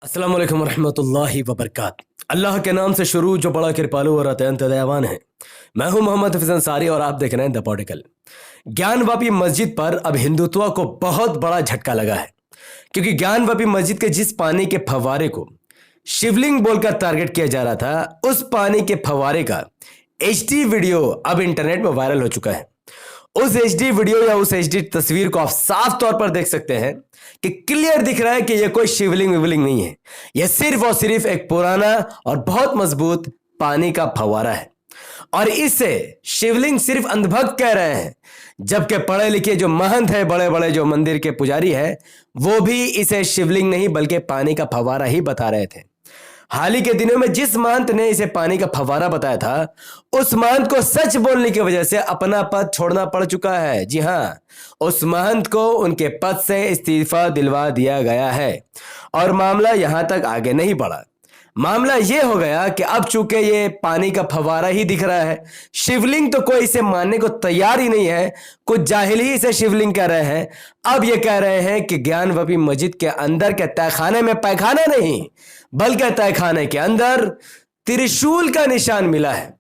अस्सलाम वालेकुम रहमतुल्लाहि व बरकात। अल्लाह के नाम से शुरू जो बड़ा कृपालु और अत्यंत दयावान है। मैं हूं मोहम्मद हफीज अंसारी और आप देख रहे हैं द पॉडिकल। ज्ञानवापी मस्जिद पर अब हिंदुत्व को बहुत बड़ा झटका लगा है, क्योंकि ज्ञानवापी मस्जिद के जिस पानी के फव्वारे को शिवलिंग बोलकर टारगेट किया जा रहा था, उस पानी के फव्वारे का एचडी वीडियो अब इंटरनेट में वायरल हो चुका है। उस एचडी वीडियो या उस एचडी तस्वीर को आप साफ तौर पर देख सकते हैं कि क्लियर दिख रहा है कि यह कोई शिवलिंग विवलिंग नहीं है। यह सिर्फ और सिर्फ एक पुराना और बहुत मजबूत पानी का फव्वारा है, और इससे शिवलिंग सिर्फ अंधभक्त कह रहे हैं, जबकि पढ़े लिखे जो महंत है, बड़े बड़े जो मंदिर के पुजारी है, वो भी इसे शिवलिंग नहीं बल्कि पानी का फव्वारा ही बता रहे थे। हाल ही के दिनों में जिस महंत ने इसे पानी का फव्वारा बताया था, उस महंत को सच बोलने की वजह से अपना पद छोड़ना पड़ चुका है। जी हां, उस महंत को उनके पद से इस्तीफा दिलवा दिया गया है, और मामला यहां तक आगे नहीं बढ़ा। मामला यह हो गया कि अब चूंकि ये पानी का फव्वारा ही दिख रहा है, शिवलिंग तो कोई इसे मानने को तैयार ही नहीं है। कुछ जाहिल ही इसे शिवलिंग कह रहे हैं। अब ये कह रहे हैं कि ज्ञानवापी मस्जिद के अंदर के तहखाने में पैखाना नहीं, बल्कि तहखाने के अंदर त्रिशूल का निशान मिला है।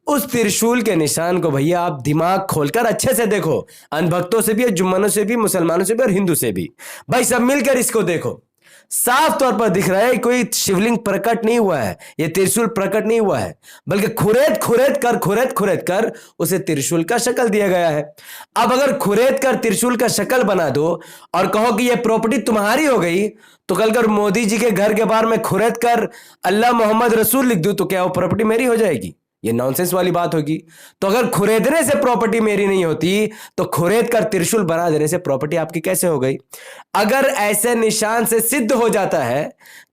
उस त्रिशूल के निशान को भैया आप दिमाग खोलकर अच्छे से देखो, अनभक्तों से भी, जुम्मनों से भी, मुसलमानों से भी और हिंदू से भी, भाई सब मिलकर इसको देखो। साफ तौर पर दिख रहा है कोई शिवलिंग प्रकट नहीं हुआ है, यह त्रिशूल प्रकट नहीं हुआ है, बल्कि खुरेद कर उसे त्रिशूल का शक्ल दिया गया है। अब अगर खुरेद कर त्रिशूल का शक्ल बना दो और कहो कि यह प्रॉपर्टी तुम्हारी हो गई, तो कल कर मोदी जी के घर के बाहर में खुरेद कर अल्लाह मोहम्मद रसूल लिख दूं, तो क्या वो प्रॉपर्टी मेरी हो जाएगी? ये नॉनसेंस वाली बात होगी। तो अगर खुरेदने से प्रॉपर्टी मेरी नहीं होती, तो खुरेद कर त्रिशूल बना देने से प्रॉपर्टी आपकी कैसे हो गई? अगर ऐसे निशान से सिद्ध हो जाता है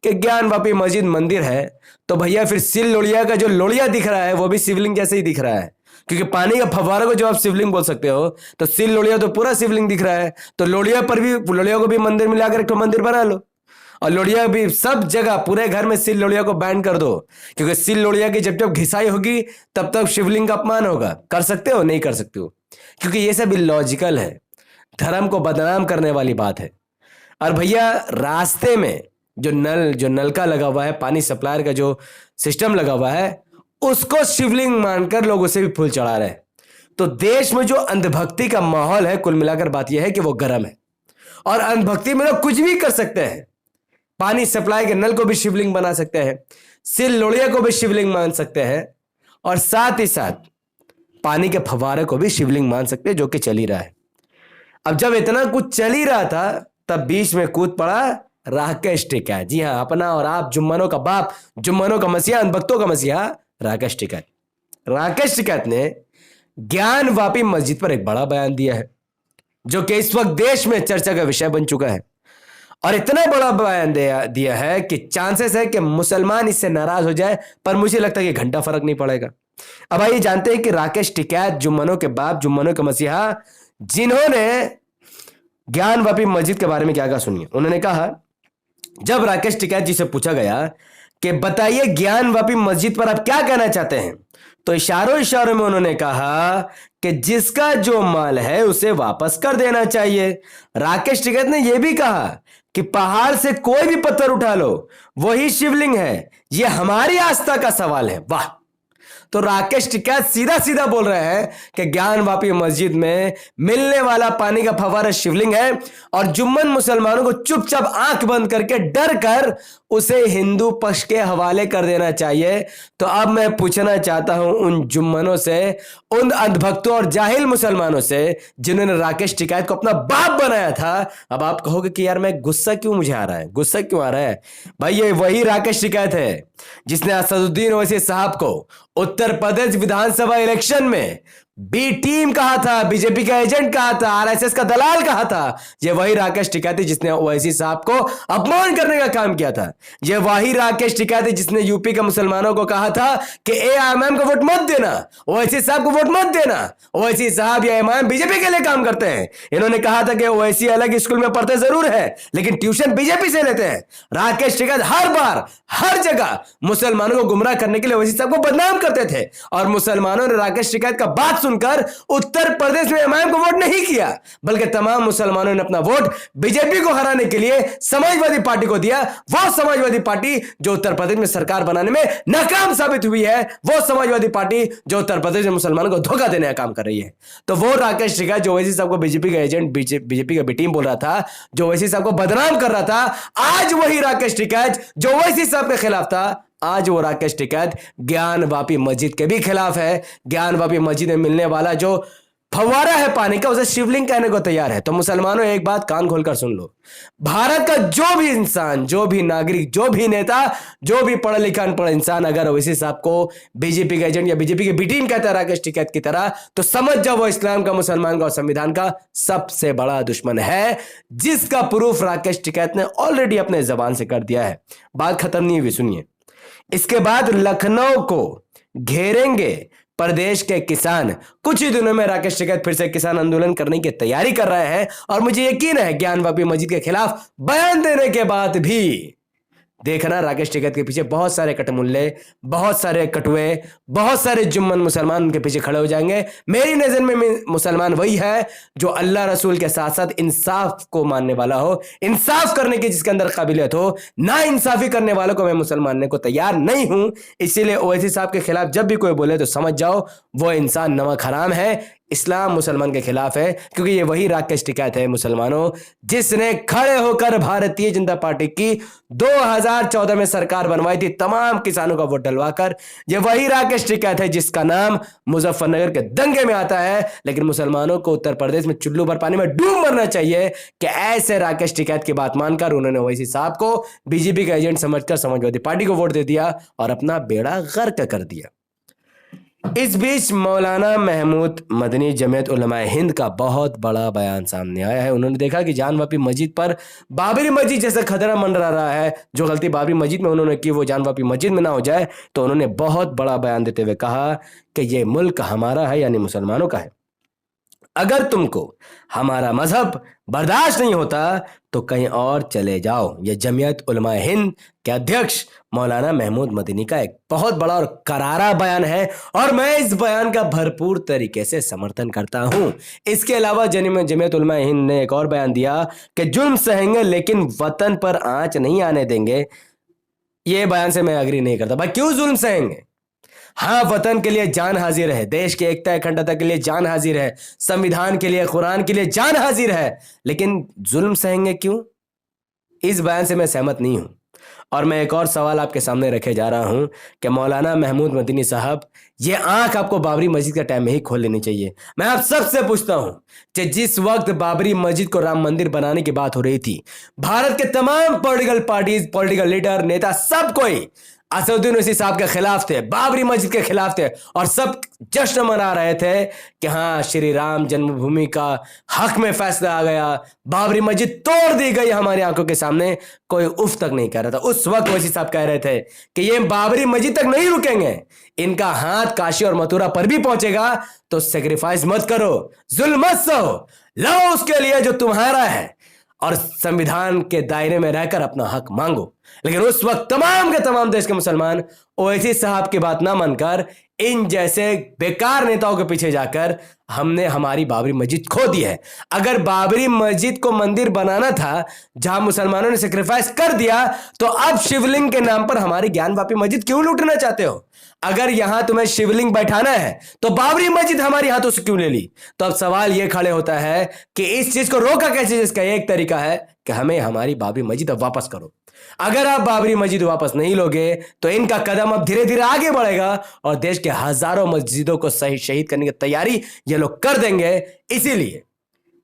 कि ज्ञानवापी मस्जिद मंदिर है, तो भैया फिर सिल लोड़िया का जो लोड़िया दिख रहा है वो भी शिवलिंग जैसे ही दिख रहा है, क्योंकि पानी का फव्वारा को जो आप शिवलिंग बोल सकते हो, तो सिल लोड़िया तो पूरा शिवलिंग दिख रहा है। तो लोड़िया पर भी, लोड़िया को भी मंदिर में लाकर एक मंदिर बना लो, और लोड़िया भी सब जगह पूरे घर में सिल लोड़िया को बैन कर दो, क्योंकि सिल लोड़िया की जब जब घिसाई होगी तब तक शिवलिंग का अपमान होगा। कर सकते हो? नहीं कर सकते हो, क्योंकि ये सब इलॉजिकल है, धर्म को बदनाम करने वाली बात है। और भैया रास्ते में जो नलका लगा हुआ है, पानी सप्लायर का जो सिस्टम लगा हुआ है, उसको शिवलिंग मानकर लोग उसे भी फूल चढ़ा रहे हैं। तो देश में जो अंधभक्ति का माहौल है, कुल मिलाकर बात यह है कि वो गर्म है, और अंधभक्ति में लोग कुछ भी कर सकते हैं। पानी सप्लाई के नल को भी शिवलिंग बना सकते हैं, सिल लोड़िया को भी शिवलिंग मान सकते हैं, और साथ ही साथ पानी के फव्वारे को भी शिवलिंग मान सकते हैं, जो कि चल ही रहा है। अब जब इतना कुछ चल ही रहा था, तब बीच में कूद पड़ा राकेश टिकैत। जी हां, अपना और आप, जुम्मनों का बाप, जुम्मनों का मसीहा, अनभक्तों का मसीहा राकेश टिकैत। राकेश टिकैत ने ज्ञानवापी मस्जिद पर एक बड़ा बयान दिया है, जो कि इस वक्त देश में चर्चा का विषय बन चुका है, और इतना बड़ा बयान दिया है कि चांसेस है कि मुसलमान इससे नाराज हो जाए, पर मुझे लगता है कि घंटा फर्क नहीं पड़ेगा। अब आइए जानते हैं कि राकेश टिकैत, जुम्मनों के बाप, जुम्मनों के मसीहा, जिन्होंने ज्ञानवापी मस्जिद के बारे में क्या कहा, सुनिए। उन्होंने कहा, जब राकेश टिकैत जी से पूछा गया कि बताइए ज्ञानवापी मस्जिद पर आप क्या कहना चाहते हैं, तो इशारों में उन्होंने कहा कि जिसका जो माल है उसे वापस कर देना चाहिए। राकेश टिकैत ने यह भी कहा कि पहाड़ से कोई भी पत्थर उठा लो, वही शिवलिंग है, यह हमारी आस्था का सवाल है। वाह! तो राकेश टिकैत सीधा सीधा बोल रहे हैं कि ज्ञानवापी मस्जिद में मिलने वाला पानी का फव्वारा शिवलिंग है, और जुम्मन मुसलमानों को चुपचाप आंख बंद करके डर कर उसे हिंदू पक्ष के हवाले कर देना चाहिए। तो अब मैं पूछना चाहता हूं उन जुम्मनों से, उन अंधभक्तों और जाहिल मुसलमानों से, जिन्होंने राकेश टिकैत को अपना बाप बनाया था। अब आप कहोगे कि यार मैं गुस्सा क्यों मुझे आ रहा है, गुस्सा क्यों आ रहा है? भाई ये वही राकेश टिकैत है जिसने असदुद्दीन ओवैसी साहब को उत्तर प्रदेश विधानसभा इलेक्शन में बी टीम कहा था, बीजेपी का एजेंट कहा था, आरएसएस का दलाल कहा था। ये वही राकेश टिकैत जिसने ओवैसी साहब को अपमान करने का काम किया था। ये वही राकेश टिकैत जिसने यूपी के मुसलमानों को कहा था कि एआईएमआईएम को वोट मत देना, ओवैसी साहब को वोट मत देना, ओवैसी साहब या एआईएमआईएम बीजेपी के लिए काम करते हैं। इन्होंने कहा था कि ओवैसी अलग स्कूल में पढ़ते जरूर है, लेकिन ट्यूशन बीजेपी से लेते हैं। राकेश टिकैत हर बार हर जगह मुसलमानों को गुमराह करने के लिए ओवैसी साहब को बदनाम करते थे, और मुसलमानों ने राकेश टिकैत का बात सुनकर उत्तर प्रदेश में इमाम को वोट नहीं किया, बल्कि तमाम मुसलमानों ने अपना वोट बीजेपी को हराने के लिए समाजवादी पार्टी को दिया। वो समाजवादी पार्टी जो उत्तर प्रदेश में सरकार बनाने में नाकाम साबित हुई है, वो समाजवादी पार्टी जो उत्तर प्रदेश में मुसलमानों को धोखा देने का काम कर रही है। तो वो राकेश टिकैत जो ओवैसी साहब को बीजेपी का एजेंट, बीजेपी का बी टीम बोल रहा था, जो ओवैसी साहब को बदनाम कर रहा था, आज वही राकेश टिकैत जो ओवैसी साहब के खिलाफ था, आज वो राकेश टिकैत ज्ञान वापी मस्जिद के भी खिलाफ है। ज्ञान वापी मस्जिद में मिलने वाला जो फव्वारा है पानी का, उसे शिवलिंग कहने को तैयार है। तो मुसलमानों, एक बात कान खोलकर सुन लो, भारत का जो भी इंसान, जो भी नागरिक, जो भी नेता, जो भी पढ़ा लिखा अनपढ़ इंसान अगर ओवैसी साहब को बीजेपी का एजेंट या बीजेपी के बी टीम कहता है राकेश टिकैत की तरह, तो समझ जाओ वो इस्लाम का, मुसलमान का और संविधान का सबसे बड़ा दुश्मन है, जिसका प्रूफ राकेश टिकैत ने ऑलरेडी अपने जबान से कर दिया है। बात खत्म नहीं हुई, सुनिए। इसके बाद लखनऊ को घेरेंगे प्रदेश के किसान। कुछ ही दिनों में राकेश टिकैत फिर से किसान आंदोलन करने की तैयारी कर रहे हैं और मुझे यकीन है ज्ञान वापी मस्जिद के खिलाफ बयान देने के बाद भी देखना राकेश टिकैत के पीछे बहुत सारे कटमुल्ले, बहुत सारे कटुए, बहुत सारे जुम्मन मुसलमान उनके पीछे खड़े हो जाएंगे। मेरी नजर में मुसलमान वही है जो अल्लाह रसूल के साथ साथ इंसाफ को मानने वाला हो, इंसाफ करने की जिसके अंदर काबिलियत हो। ना इंसाफी करने वालों को मैं मुसलमान मानने को तैयार नहीं हूं। इसीलिए ओवैसी साहब के खिलाफ जब भी कोई बोले तो समझ जाओ वो इंसान नमक हराम है, इस्लाम मुसलमान के खिलाफ है, क्योंकि ये वही राकेश टिकैत है मुसलमानों जिसने खड़े होकर भारतीय जनता पार्टी की 2014 में सरकार बनवाई थी तमाम किसानों का वोट डलवाकर। ये वही राकेश टिकैत है जिसका नाम मुजफ्फरनगर के दंगे में आता है। लेकिन मुसलमानों को उत्तर प्रदेश में चुल्लू भर पानी में डूब मरना चाहिए कि ऐसे राकेश टिकैत की बात मानकर उन्होंने ओवैसी साहब को बीजेपी का एजेंट समझकर समाजवादी पार्टी को वोट दे दिया और अपना बेड़ा गर्क कर दिया। इस बीच मौलाना महमूद मदनी जमीयत उलमा हिंद का बहुत बड़ा बयान सामने आया है। उन्होंने देखा कि जान वापी मस्जिद पर बाबरी मस्जिद जैसा खतरा मंडरा रहा है, जो गलती बाबरी मस्जिद में उन्होंने की वो जान वापी मस्जिद में ना हो जाए। तो उन्होंने बहुत बड़ा बयान देते हुए कहा कि ये मुल्क हमारा है, यानी मुसलमानों का है। अगर तुमको हमारा मजहब बर्दाश्त नहीं होता तो कहीं और चले जाओ। यह जमीयत उलमा हिंद के अध्यक्ष मौलाना महमूद मदनी का एक बहुत बड़ा और करारा बयान है और मैं इस बयान का भरपूर तरीके से समर्थन करता हूं। इसके अलावा जमीयत उलमा हिंद ने एक और बयान दिया कि जुल्म सहेंगे लेकिन वतन पर आंच नहीं आने देंगे। यह बयान से मैं अग्री नहीं करता। भाई क्यों जुल्म सहेंगे? हाँ, वतन के लिए जान हाजिर है, देश की एकता अखंडता के लिए जान हाजिर है, संविधान के लिए, कुरान के लिए जान हाजिर है, लेकिन जुल्म सहेंगे क्यों? इस बयान से मैं सहमत नहीं हूं। और मैं एक और सवाल आपके सामने रखे जा रहा हूं कि मौलाना महमूद मदनी साहब, ये आंख आपको बाबरी मस्जिद का टाइम में ही खोल लेनी चाहिए। मैं आप सबसे पूछता हूं कि जिस वक्त बाबरी मस्जिद को राम मंदिर बनाने की बात हो रही थी, भारत के तमाम पॉलिटिकल पार्टीज, पॉलिटिकल लीडर, नेता, सब कोई असदुद्दीन ओवैसी साहब के खिलाफ थे, बाबरी मस्जिद के खिलाफ थे और सब जश्न मना रहे थे कि हाँ, श्री राम जन्मभूमि का हक में फैसला आ गया, बाबरी मस्जिद तोड़ दी गई हमारी आंखों के सामने। कोई उफ तक नहीं कर रहा था। उस वक्त ओवैसी साहब कह रहे थे कि ये बाबरी मस्जिद तक नहीं रुकेंगे, इनका हाथ काशी और मथुरा पर भी पहुंचेगा, तो सेक्रीफाइस मत करो, जुल्म मत सहो, लो उसके लिए जो तुम्हारा है और संविधान के दायरे में रहकर अपना हक मांगो। लेकिन उस वक्त तमाम के तमाम देश के मुसलमान ओवैसी साहब की बात ना मानकर इन जैसे बेकार नेताओं के पीछे जाकर हमने हमारी बाबरी मस्जिद खो दी है। अगर बाबरी मस्जिद को मंदिर बनाना था जहां मुसलमानों ने सेक्रीफाइस कर दिया, तो अब शिवलिंग के नाम पर हमारी ज्ञान वापी मस्जिद क्यों लूटना चाहते हो? अगर यहां तुम्हें शिवलिंग बैठाना है तो बाबरी मस्जिद हमारी हाथों से क्यों ले ली? तो अब सवाल यह खड़े होता है कि इस चीज को रोका कैसे? जिसका एक तरीका है कि हमें हमारी बाबरी मस्जिद अब वापस करो। अगर आप बाबरी मस्जिद वापस नहीं लोगे तो इनका कदम अब धीरे धीरे आगे बढ़ेगा और देश के हजारों मस्जिदों को शहीद करने की तैयारी ये लोग कर देंगे। इसीलिए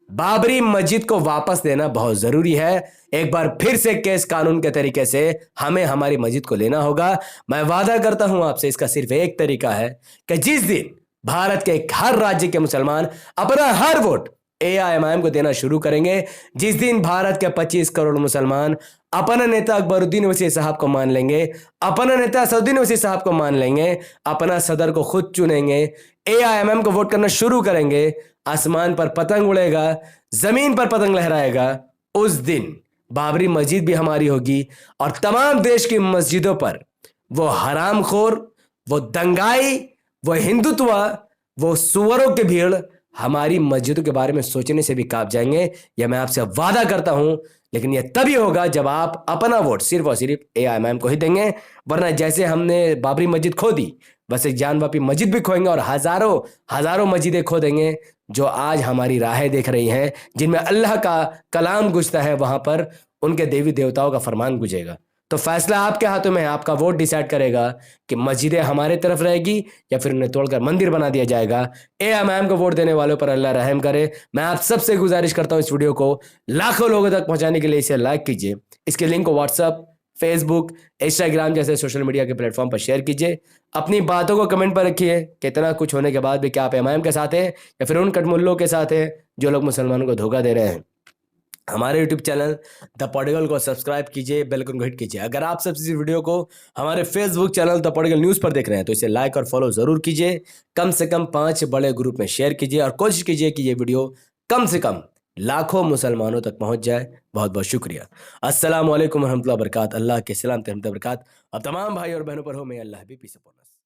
बाबरी मस्जिद को वापस देना बहुत जरूरी है। एक बार फिर से केस कानून के तरीके से हमें हमारी मस्जिद को लेना होगा। मैं वादा करता हूं आपसे, इसका सिर्फ एक तरीका है कि जिस दिन भारत के हर राज्य के मुसलमान अपना हर वोट AIMIM को देना शुरू करेंगे, जिस दिन भारत के 25 करोड़ मुसलमान अपना नेता अकबरुद्दीन ओवैसी साहब को मान लेंगे, अपना नेता असदुद्दीन ओवैसी साहब को मान लेंगे, अपना सदर को खुद चुनेंगे, AIMIM को वोट करना शुरू करेंगे, आसमान पर पतंग उड़ेगा, जमीन पर पतंग लहराएगा, उस दिन बाबरी मस्जिद भी हमारी होगी और तमाम देश की मस्जिदों पर वो हरामखोर, वो दंगाई, वो हिंदुत्व, वो सुअरों की भीड़ हमारी मस्जिदों के बारे में सोचने से भी कांप जाएंगे। यह मैं आपसे वादा करता हूं। लेकिन यह तभी होगा जब आप अपना वोट सिर्फ और सिर्फ एआईएमआईएम को ही देंगे। वरना जैसे हमने बाबरी मस्जिद खो दी, वैसे जानवापी मस्जिद भी खोएंगे और हजारों हजारों मस्जिदें खो देंगे जो आज हमारी राहें देख रही हैं, जिनमें अल्लाह का कलाम गुजता है। वहां पर उनके देवी देवताओं का फरमान गुजेगा। तो फैसला आपके हाथों में है। आपका वोट डिसाइड करेगा कि मस्जिदें हमारे तरफ रहेगी या फिर उन्हें तोड़कर मंदिर बना दिया जाएगा। एआईएमआईएम को वोट देने वालों पर अल्लाह रहम करे। मैं आप सबसे गुजारिश करता हूं इस वीडियो को लाखों लोगों तक पहुंचाने के लिए इसे लाइक कीजिए। इसके लिंक को व्हाट्सअप, फेसबुक, इंस्टाग्राम जैसे सोशल मीडिया के प्लेटफॉर्म पर शेयर कीजिए। अपनी बातों को कमेंट पर रखिए। कितना कुछ होने के बाद भी क्या आप एमआईएम के साथ हैं या फिर उन कटमुल्लों के साथ हैं जो लोग मुसलमानों को धोखा दे रहे हैं। हमारे यूट्यूब चैनल द पॉडिगल को सब्सक्राइब कीजिए, बेल आइकन को हिट कीजिए। अगर आप सब इस वीडियो को हमारे फेसबुक चैनल द पॉडिगल न्यूज़ पर देख रहे हैं तो इसे लाइक और फॉलो जरूर कीजिए। कम से कम 5 बड़े ग्रुप में शेयर कीजिए और कोशिश कीजिए कि ये वीडियो कम से कम लाखों मुसलमानों तक पहुंच जाए। बहुत बहुत शुक्रिया। अस्सलाम वालेकुम रहमतुल्लाहि व बरकात। अल्लाह के सलाम रहमत बरकात अब तमाम भाई और बहनों पर हो। मैं अल्लाह भी पीस अपॉन अस।